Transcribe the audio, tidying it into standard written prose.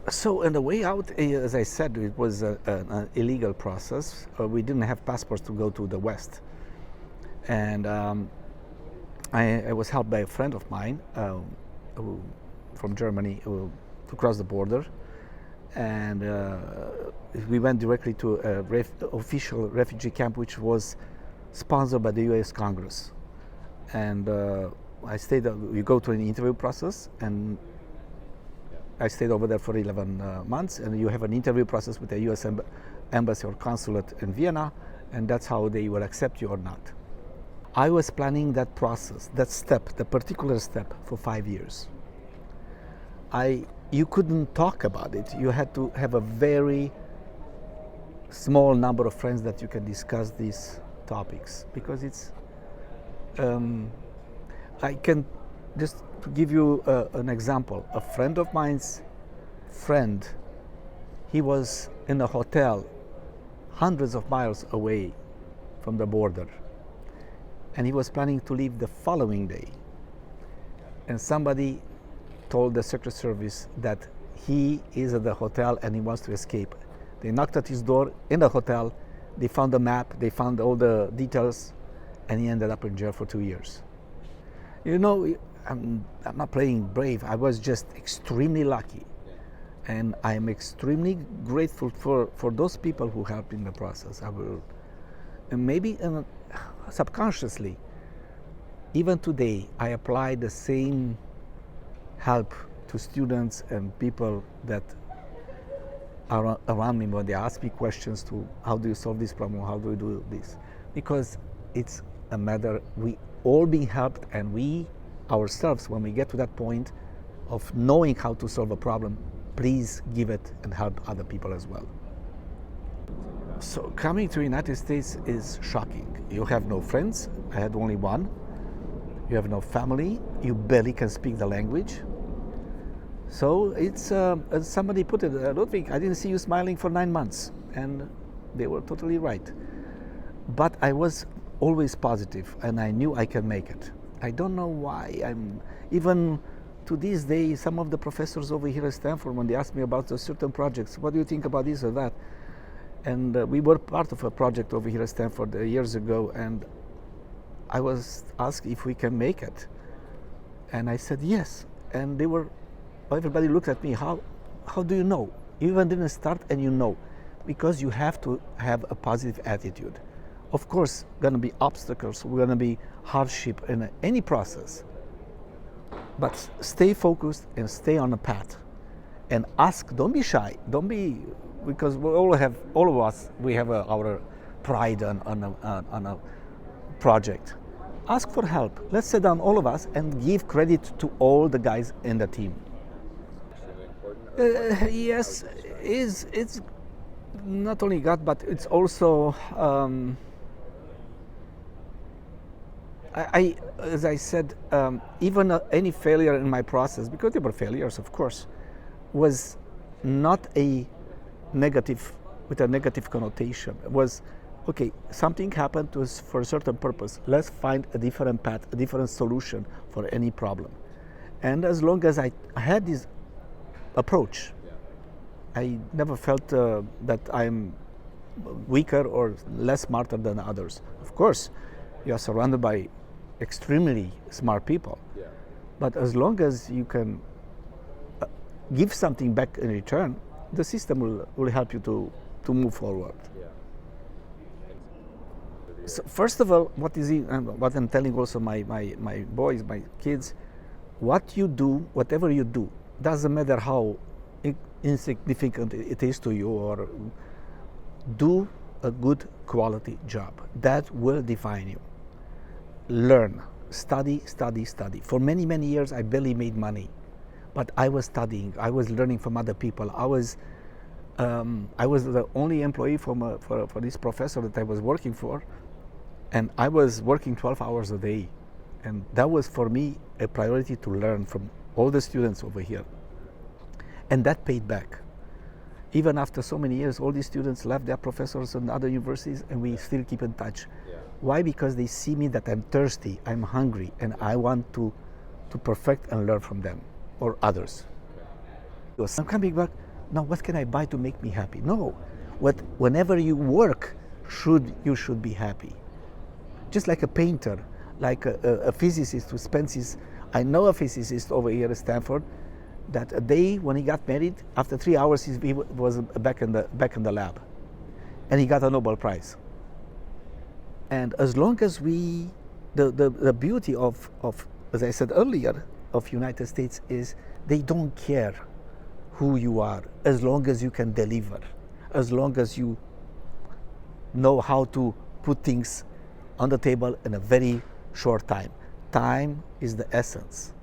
So on the way out, as I said, it was an illegal process. We didn't have passports to go to the West. And I was helped by a friend of mine from Germany to cross the border. And we went directly to a official refugee camp, which was sponsored by the US Congress. And I stayed, you go to an interview process, and I stayed over there for 11 months, and you have an interview process with the US embassy or consulate in Vienna, and that's how they will accept you or not. I was planning that process, that step, the particular step, for 5 years. You couldn't talk about it. You had to have a very small number of friends that you can discuss these topics, because it's, I can just to give you an example. A friend of mine's friend, he was in a hotel hundreds of miles away from the border, and he was planning to leave the following day, and somebody told the Secret Service that he is at the hotel and he wants to escape. They knocked at his door in the hotel, they found the map, they found all the details, and he ended up in jail for 2 years. You know, I'm not playing brave. I was just extremely lucky, and I'm extremely grateful for those people who helped in the process. And maybe subconsciously, even today, I apply the same help to students and people that are around me when they ask me questions to how do you solve this problem, how do you do this, because it's a matter, we all being helped, and we ourselves, when we get to that point of knowing how to solve a problem, please give it and help other people as well. So coming to the United States is shocking. You have no friends. I had only one. You have no family. You barely can speak the language. So it's, as somebody put it, Ludwig, I didn't see you smiling for 9 months. And they were totally right. But I was always positive, and I knew I can make it. I don't know why. Even to this day, some of the professors over here at Stanford, when they ask me about certain projects, what do you think about this or that? And we were part of a project over here at Stanford years ago, and I was asked if we can make it. And I said yes. And everybody looked at me, how do you know? You even didn't start and you know. Because you have to have a positive attitude. Of course, going to be obstacles, we're going to be hardship in any process. But stay focused and stay on the path. And ask, don't be shy, because all of us, we have our pride on a project. Ask for help. Let's sit down, all of us, and give credit to all the guys in the team. Yes, it's not only God, but it's also, as I said, even any failure in my process, because there were failures, of course, was not a negative, with a negative connotation. It was, okay, something happened to us for a certain purpose. Let's find a different path, a different solution for any problem. And as long as I had this approach, I never felt that I'm weaker or less smarter than others. Of course, you are surrounded by extremely smart people. Yeah. But as long as you can give something back in return, the system will help you to move forward. Yeah. So first of all, what I'm telling also my boys, my kids, what you do, whatever you do, doesn't matter how insignificant it is to you, or do a good quality job. That will define you. Learn, study. For many years I barely made money, but I was studying, I was learning from other people. I was the only employee for this professor that I was working for, and I was working 12 hours a day, and that was for me a priority, to learn from all the students over here. And that paid back. Even after so many years, all these students left their professors and other universities, and we still keep in touch. Yeah. Why? Because they see me that I'm thirsty, I'm hungry, and I want to perfect and learn from them or others. Okay. I'm coming back now what can I buy to make me happy? No, whenever you work, you should be happy. Just like a painter, like a physicist who spends his, I know a physicist over here at Stanford, that a day when he got married, after 3 hours he was back in the lab, and he got a Nobel Prize. And as long as the beauty of, as I said earlier, of United States is they don't care who you are, as long as you can deliver, as long as you know how to put things on the table in a very short time. Time is the essence.